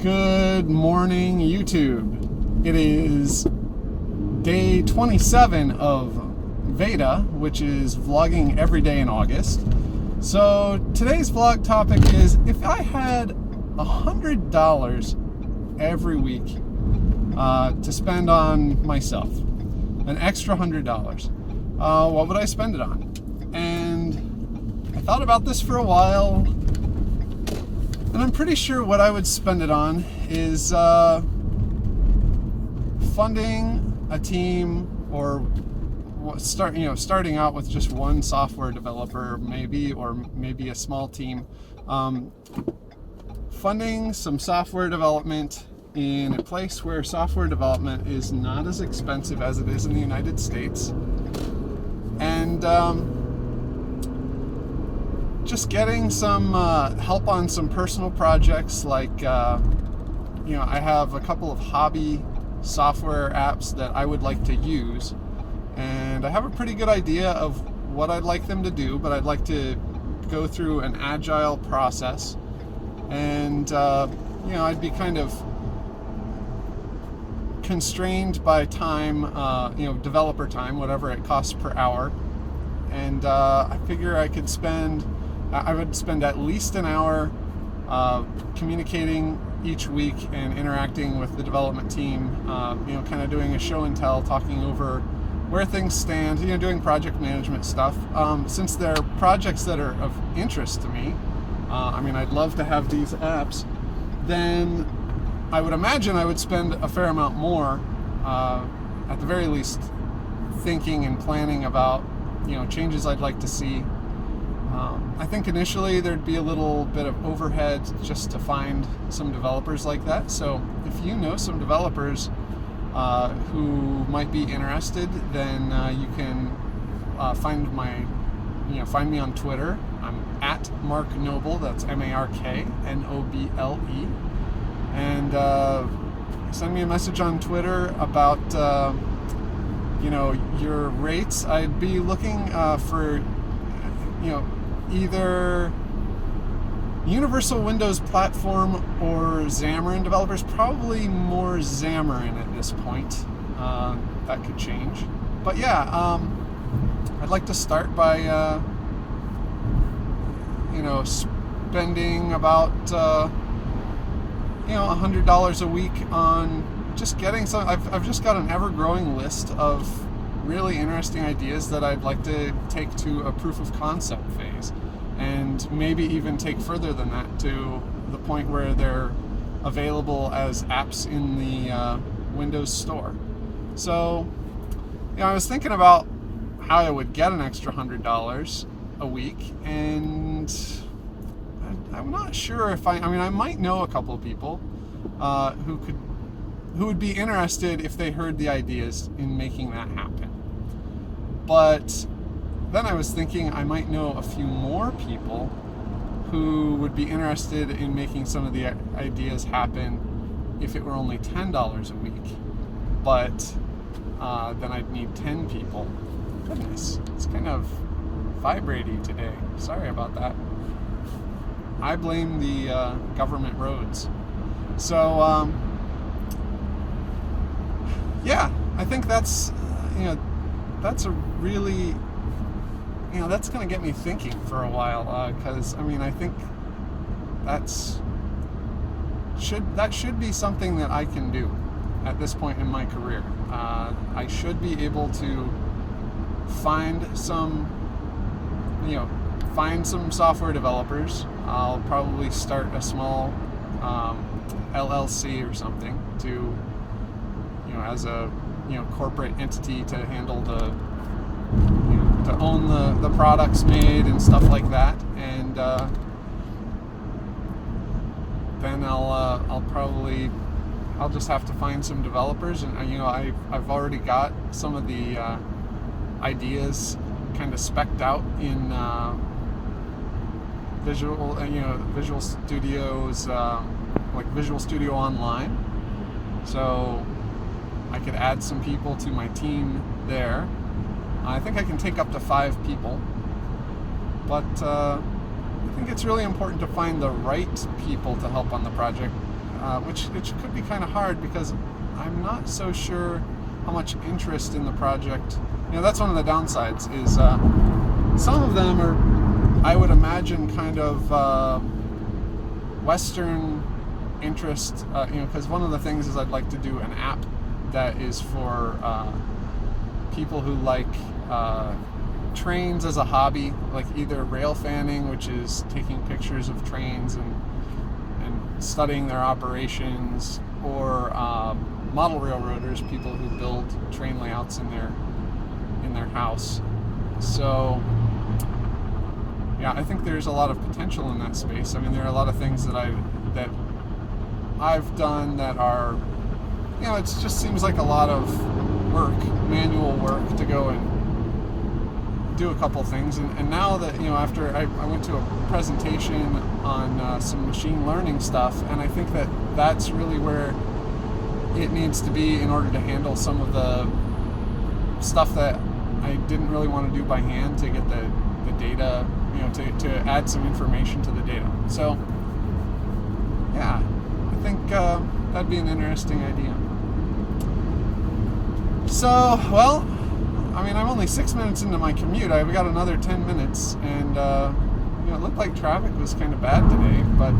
Good morning, YouTube. It is day 27 of VEDA, which is vlogging every day in August. So today's vlog topic is if I had $100 every week to spend on myself, an extra $100, what would I spend it on? And I thought about this for a while. And I'm pretty sure what I would spend it on is funding a team, or starting out with just one software developer, or maybe a small team. Funding some software development in a place where software development is not as expensive as it is in the United States, and just getting some help on some personal projects, like I have a couple of hobby software apps that I would like to use, and I have a pretty good idea of what I'd like them to do, but I'd like to go through an agile process, and I'd be kind of constrained by time, developer time, whatever it costs per hour, and I figure I would spend at least an hour communicating each week and interacting with the development team, kind of doing a show and tell, talking over where things stand, doing project management stuff. Since they're projects that are of interest to me, I'd love to have these apps, then I would imagine I would spend a fair amount more, at the very least, thinking and planning about, changes I'd like to see. I think initially there'd be a little bit of overhead just to find some developers like that. So if you know some developers who might be interested, then you can find me on Twitter. I'm at Mark Noble. That's MarkNoble, and send me a message on Twitter about your rates. I'd be looking for either Universal Windows Platform or Xamarin developers. Probably more Xamarin at this point. That could change. But yeah, I'd like to start by spending about $100 a week on just getting some. I've just got an ever-growing list of really interesting ideas that I'd like to take to a proof of concept phase, and maybe even take further than that to the point where they're available as apps in the Windows Store. So, I was thinking about how I would get an extra $100 a week, and I'm not sure if I might know a couple of people who would be interested if they heard the ideas in making that happen. But then I was thinking I might know a few more people who would be interested in making some of the ideas happen if it were only $10 a week. But then I'd need 10 people. Goodness, it's kind of vibrating today. Sorry about that. I blame the government roads. So, I think that's a really, that's going to get me thinking for a while, because I think that should be something that I can do at this point in my career. I should be able to find some software developers. I'll probably start a small LLC or something to, as a corporate entity to handle to own the products made and stuff like that, and then I'll just have to find some developers, and I've already got some of the ideas kind of specced out in Visual Studios, like Visual Studio Online, so I could add some people to my team there. I think I can take up to 5 people, but I think it's really important to find the right people to help on the project. which could be kind of hard because I'm not so sure how much interest in the project. That's one of the downsides is some of them are, I would imagine, kind of Western interest, because one of the things is I'd like to do an app that is for people who like trains as a hobby, like either rail fanning, which is taking pictures of trains and studying their operations, or model railroaders, people who build train layouts in their house. So yeah, I think there's a lot of potential in that space. I mean, there are a lot of things that I've done that are, it just seems like a lot of work, manual work, to go and do a couple things. And now that, after I went to a presentation on some machine learning stuff, and I think that that's really where it needs to be in order to handle some of the stuff that I didn't really want to do by hand to get the data, to add some information to the data. So yeah, I think that'd be an interesting idea. So, well, I mean, I'm only 6 minutes into my commute. I've got another 10 minutes, and it looked like traffic was kind of bad today, but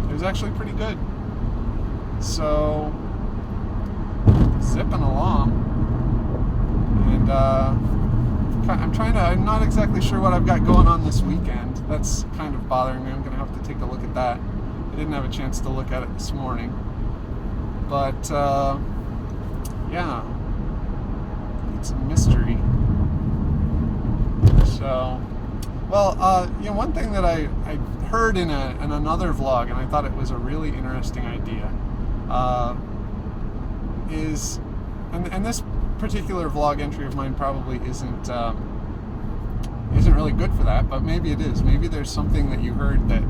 it was actually pretty good. So, zipping along, and I'm not exactly sure what I've got going on this weekend. That's kind of bothering me. I'm going to have to take a look at that. I didn't have a chance to look at it this morning, but yeah, it's a mystery. So, well, one thing that I heard in another vlog, and I thought it was a really interesting idea, is, and this particular vlog entry of mine probably isn't really good for that, but maybe it is. Maybe there's something that you heard that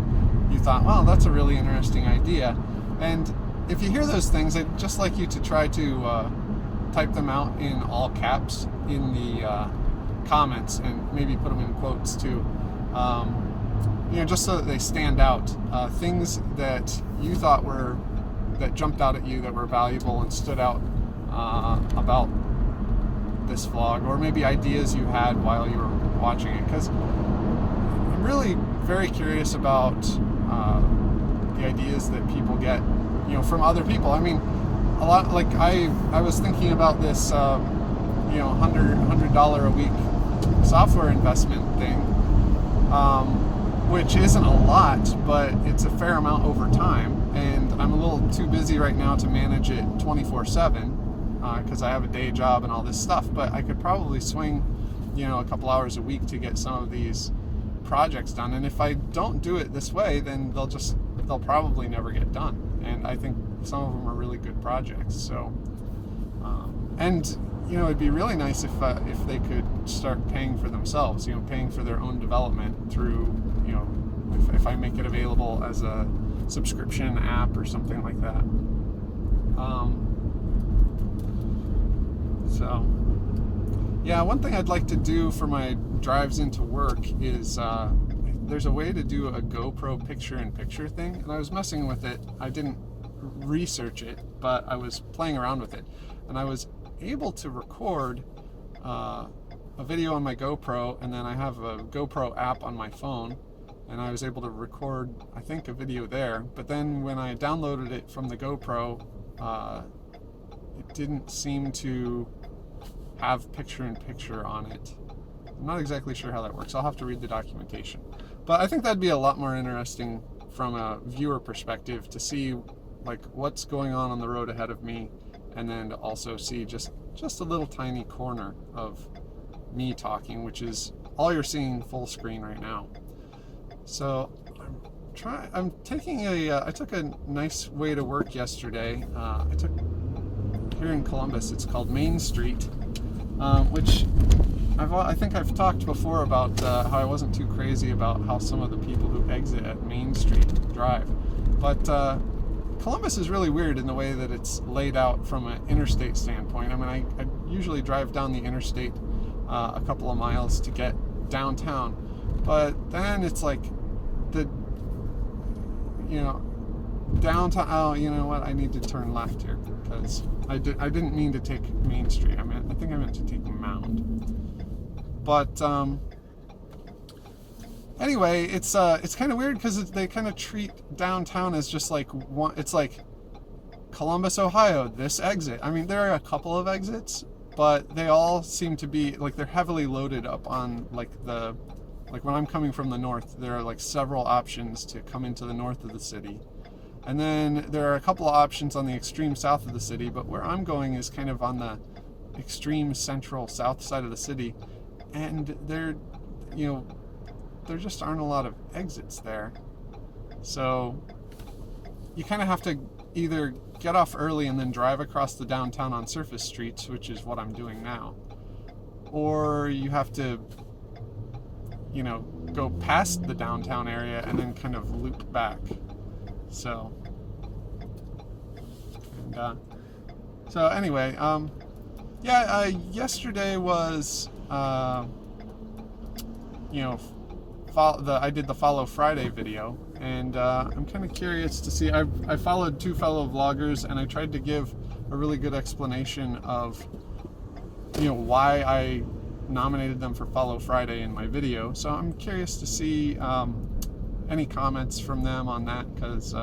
you thought, well, that's a really interesting idea. And if you hear those things, I'd just like you to try to type them out in all caps in the comments, and maybe put them in quotes too, just so that they stand out. Things that you thought that jumped out at you, that were valuable and stood out about this vlog, or maybe ideas you had while you were watching it, because I'm really very curious about the ideas that people get, from other people. I mean, a lot, like I was thinking about this, $100 a week software investment thing, which isn't a lot, but it's a fair amount over time, and I'm a little too busy right now to manage it 24/7. Because I have a day job and all this stuff, but I could probably swing, a couple hours a week to get some of these projects done. And if I don't do it this way, then they'll probably never get done. And I think some of them are really good projects. So, it'd be really nice if they could start paying for themselves, paying for their own development through, if I make it available as a subscription app or something like that. So, yeah, one thing I'd like to do for my drives into work is there's a way to do a GoPro picture-in-picture thing, and I was messing with it. I didn't research it, but I was playing around with it, and I was able to record a video on my GoPro, and then I have a GoPro app on my phone, and I was able to record, I think, a video there. But then when I downloaded it from the GoPro, it didn't seem to have picture-in-picture on it. I'm not exactly sure how that works. I'll have to read the documentation. But I think that'd be a lot more interesting from a viewer perspective, to see like what's going on the road ahead of me, and then to also see just a little tiny corner of me talking, which is all you're seeing full screen right now. So I took a nice way to work yesterday. Here in Columbus, it's called Main Street, which I think I've talked before about how I wasn't too crazy about how some of the people who exit at Main Street drive. But Columbus is really weird in the way that it's laid out from an interstate standpoint. I mean, I usually drive down the interstate a couple of miles to get downtown, but then it's like downtown. Oh, you know what? I need to turn left here because I didn't mean to take Main Street. I think I meant to take Mound. But anyway, it's kind of weird because they kind of treat downtown as just like one. It's like Columbus, Ohio, this exit. I mean, there are a couple of exits, but they all seem to be like they're heavily loaded up on like when I'm coming from the north, there are like several options to come into the north of the city. And then there are a couple of options on the extreme south of the city, but where I'm going is kind of on the extreme central south side of the city. And there just aren't a lot of exits there. So you kind of have to either get off early and then drive across the downtown on surface streets, which is what I'm doing now, or you have to, go past the downtown area and then kind of loop back. So, anyway, yesterday was, I did the Follow Friday video, and I'm kind of curious to see. I followed two fellow vloggers, and I tried to give a really good explanation of, why I nominated them for Follow Friday in my video. So I'm curious to see any comments from them on that, because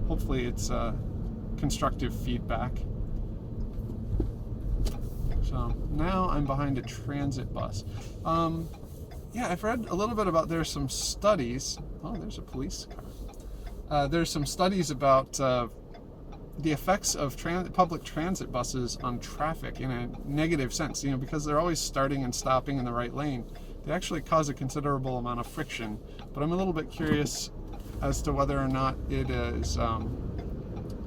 hopefully it's constructive feedback. So now I'm behind a transit bus. I've read a little bit about, there's some studies. Oh, there's a police car. There's some studies about the effects of public transit buses on traffic in a negative sense, because they're always starting and stopping in the right lane. They actually cause a considerable amount of friction, but I'm a little bit curious as to whether or not it is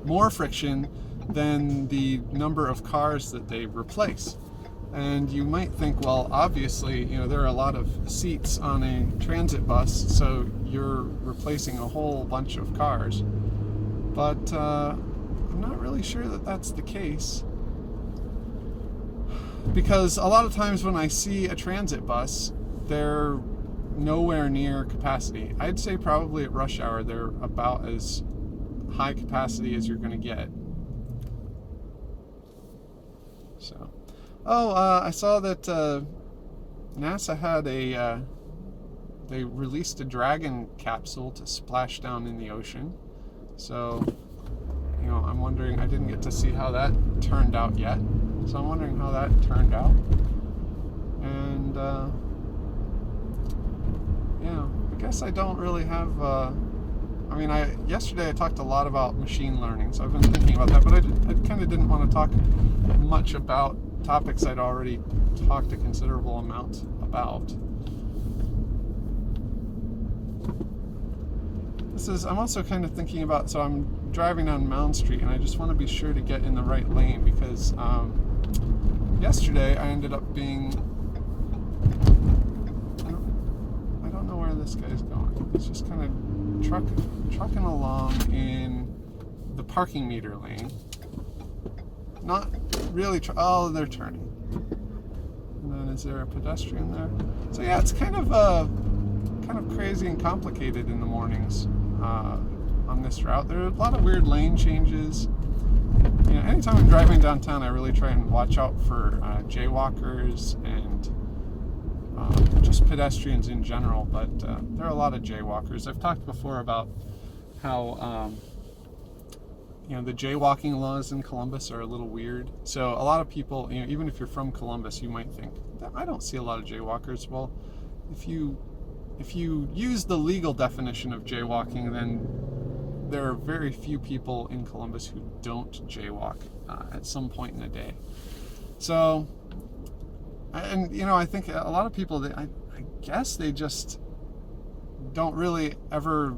more friction than the number of cars that they replace. And you might think, well, obviously, there are a lot of seats on a transit bus, so you're replacing a whole bunch of cars. But I'm not really sure that that's the case. Because a lot of times when I see a transit bus, they're nowhere near capacity. I'd say probably at rush hour, they're about as high capacity as you're going to get. So, I saw that NASA had they released a Dragon capsule to splash down in the ocean. So, I'm wondering, I didn't get to see how that turned out yet. So I'm wondering how that turned out. And, I guess I don't really have, yesterday I talked a lot about machine learning, so I've been thinking about that, but I kind of didn't want to talk much about topics I'd already talked a considerable amount about. I'm also kind of thinking about, so I'm driving down Mound Street, and I just want to be sure to get in the right lane, because yesterday I ended up being, I don't know where this guy's going. He's just kind of trucking along in the parking meter lane. Not really, oh, they're turning. And then is there a pedestrian there? So yeah, it's kind of crazy and complicated in the mornings on this route. There are a lot of weird lane changes. Anytime I'm driving downtown, I really try and watch out for jaywalkers and just pedestrians in general, but there are a lot of jaywalkers. I've talked before about how the jaywalking laws in Columbus are a little weird. So a lot of people, even if you're from Columbus, you might think, I don't see a lot of jaywalkers. Well, if you use the legal definition of jaywalking, then there are very few people in Columbus who don't jaywalk at some point in the day. So, and I think a lot of people, I guess they just don't really ever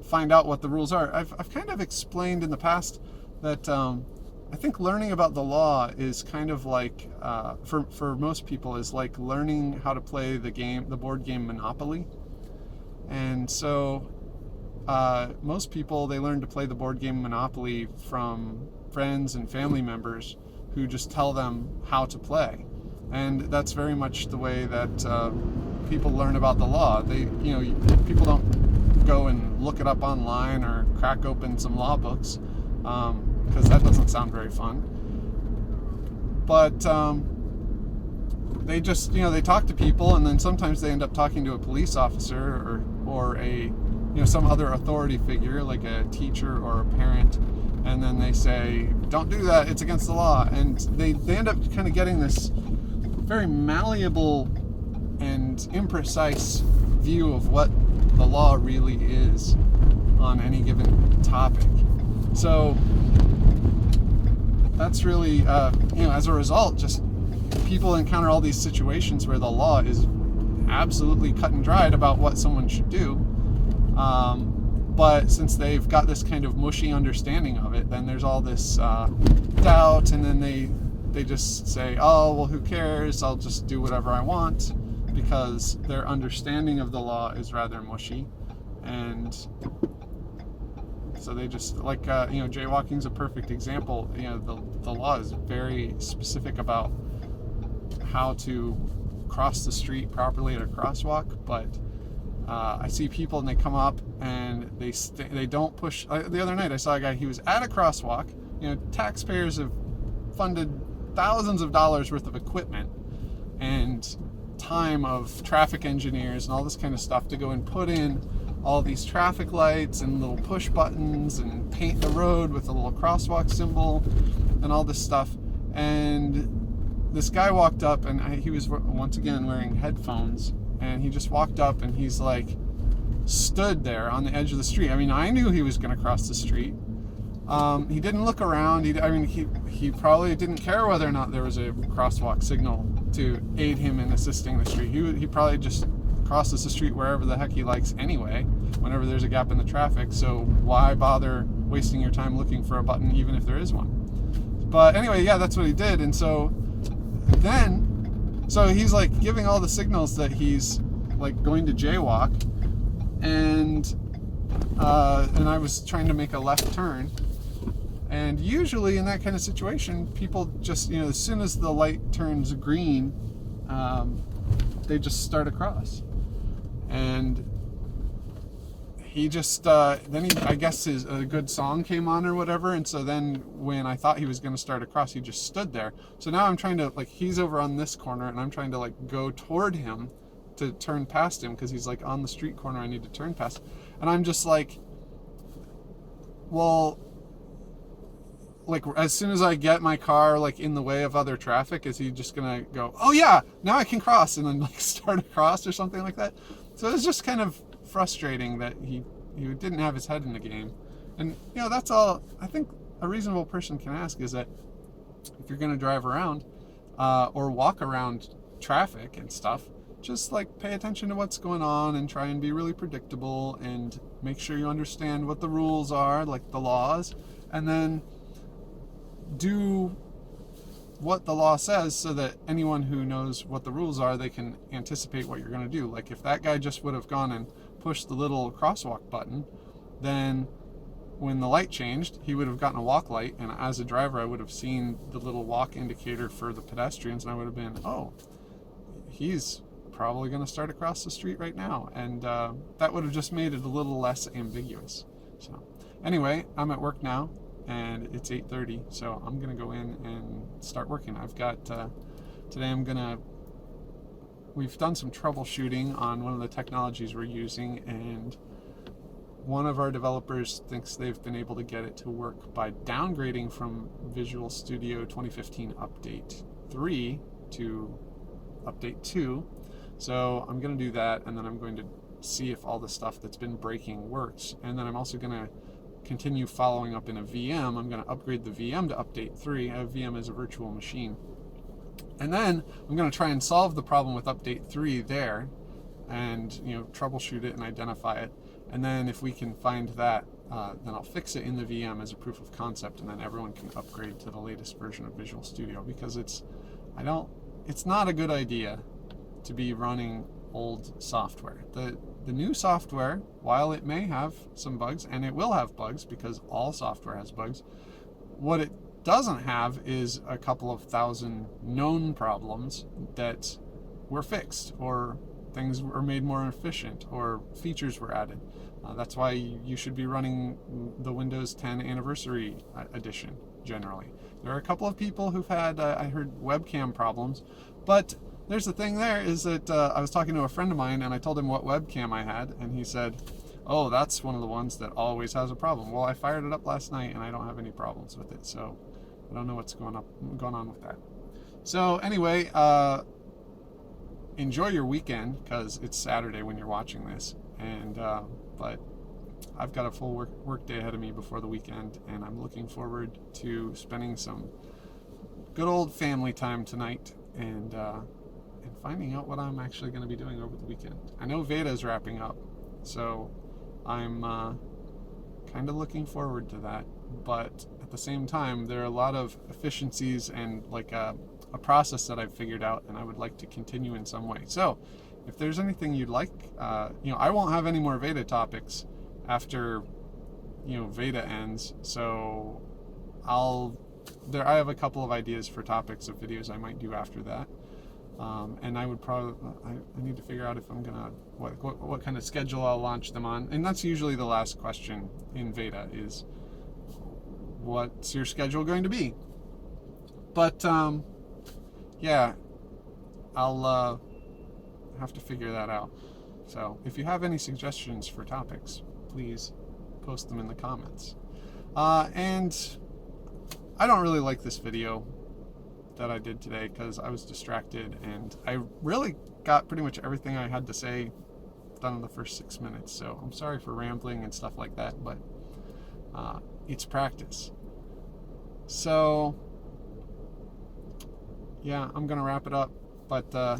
find out what the rules are. I've kind of explained in the past that I think learning about the law is kind of like, for most people, is like learning how to play the board game Monopoly. And so most people, they learn to play the board game Monopoly from friends and family members who just tell them how to play. And that's very much the way that people learn about the law. People don't go and look it up online or crack open some law books, because that doesn't sound very fun. But they just, they talk to people, and then sometimes they end up talking to a police officer or a, some other authority figure like a teacher or a parent, and then they say, don't do that, it's against the law. And they end up kind of getting this very malleable and imprecise view of what the law really is on any given topic. So that's really, as a result, just people encounter all these situations where the law is absolutely cut and dried about what someone should do. But since they've got this kind of mushy understanding of it, then there's all this doubt, and then they just say, oh, well, who cares? I'll just do whatever I want, because their understanding of the law is rather mushy. And so they just, jaywalking's a perfect example. The law is very specific about how to cross the street properly at a crosswalk, but I see people and they come up and they don't push. The other night I saw a guy, he was at a crosswalk. Taxpayers have funded thousands of dollars worth of equipment and time of traffic engineers and all this kind of stuff to go and put in all these traffic lights and little push buttons and paint the road with a little crosswalk symbol and all this stuff. And this guy walked up, and he was once again wearing headphones, and he just walked up and he's like stood there on the edge of the street. I mean, I knew he was going to cross the street. He didn't look around. He probably didn't care whether or not there was a crosswalk signal to aid him in assisting the street. He probably just crosses the street wherever the heck he likes anyway, whenever there's a gap in the traffic. So why bother wasting your time looking for a button, even if there is one? But anyway, yeah, that's what he did. And so he's like giving all the signals that he's like going to jaywalk, and I was trying to make a left turn. And usually in that kind of situation, people just, as soon as the light turns green, they just start across. And he just, then I guess a good song came on or whatever. And so then when I thought he was going to start across, he just stood there. So now I'm trying to, he's over on this corner, and I'm trying to go toward him to turn past him, because he's on the street corner I need to turn past. And I'm just well, as soon as I get my car in the way of other traffic, is he just gonna go, oh yeah, now I can cross, and then start across or something like that? So it's just kind of frustrating that he didn't have his head in the game. And that's all I think a reasonable person can ask, is that if you're gonna drive around or walk around traffic and stuff, just pay attention to what's going on and try and be really predictable and make sure you understand what the rules are, the laws, and then do what the law says, so that anyone who knows what the rules are, they can anticipate what you're going to do. If that guy just would have gone and pushed the little crosswalk button, then when the light changed, he would have gotten a walk light, and as a driver I would have seen the little walk indicator for the pedestrians, and I would have been, oh, he's probably going to start across the street right now, and that would have just made it a little less ambiguous. So anyway, I'm at work now, and it's 8:30, so I'm gonna go in and start working. I've got today we've done some troubleshooting on one of the technologies we're using, and one of our developers thinks they've been able to get it to work by downgrading from Visual Studio 2015 Update 3 to Update 2. So I'm going to do that, and then I'm going to see if all the stuff that's been breaking works. And then I'm also going to continue following up in a VM. I'm going to upgrade the VM to Update 3. A VM is a virtual machine. And then I'm going to try and solve the problem with Update 3 there, and troubleshoot it and identify it. And then if we can find that, then I'll fix it in the VM as a proof of concept, and then everyone can upgrade to the latest version of Visual Studio, because it's not a good idea to be running old software. The new software, while it may have some bugs, and it will have bugs because all software has bugs, what it doesn't have is a couple of thousand known problems that were fixed or things were made more efficient or features were added. That's why you should be running the Windows 10 Anniversary Edition generally. There are a couple of people who've had, I heard, webcam problems, but there's the thing there is that I was talking to a friend of mine and I told him what webcam I had, and he said, oh, that's one of the ones that always has a problem. Well, I fired it up last night and I don't have any problems with it, so I don't know what's going on with that. So anyway, enjoy your weekend, because it's Saturday when you're watching this, and but I've got a full work day ahead of me before the weekend, and I'm looking forward to spending some good old family time tonight, and finding out what I'm actually going to be doing over the weekend. I know VEDA is wrapping up, so I'm kind of looking forward to that, but at the same time, there are a lot of efficiencies and like a process that I've figured out, and I would like to continue in some way. So if there's anything you'd like, I won't have any more VEDA topics after VEDA ends, so I have a couple of ideas for topics of videos I might do after that, and I would probably I need to figure out if I'm gonna what kind of schedule I'll launch them on, and that's usually the last question in VEDA is, what's your schedule going to be? But yeah, I'll have to figure that out. So if you have any suggestions for topics, please post them in the comments. And I don't really like this video that I did today because I was distracted, and I really got pretty much everything I had to say done in the first 6 minutes. So I'm sorry for rambling and stuff like that, but it's practice. So yeah, I'm gonna wrap it up, but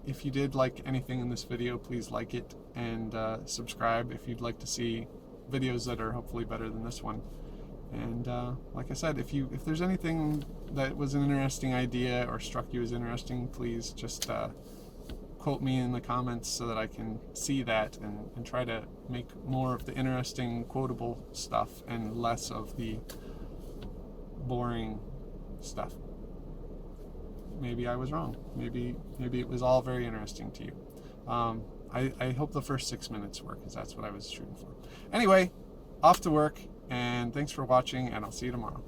if you did like anything in this video, please like it, and subscribe if you'd like to see videos that are hopefully better than this one. And like I said, if there's anything that was an interesting idea or struck you as interesting, please just quote me in the comments so that I can see that and try to make more of the interesting quotable stuff and less of the boring stuff. Maybe I was wrong. Maybe it was all very interesting to you. I hope the first 6 minutes work, because that's what I was shooting for. Anyway, off to work, and thanks for watching, and I'll see you tomorrow.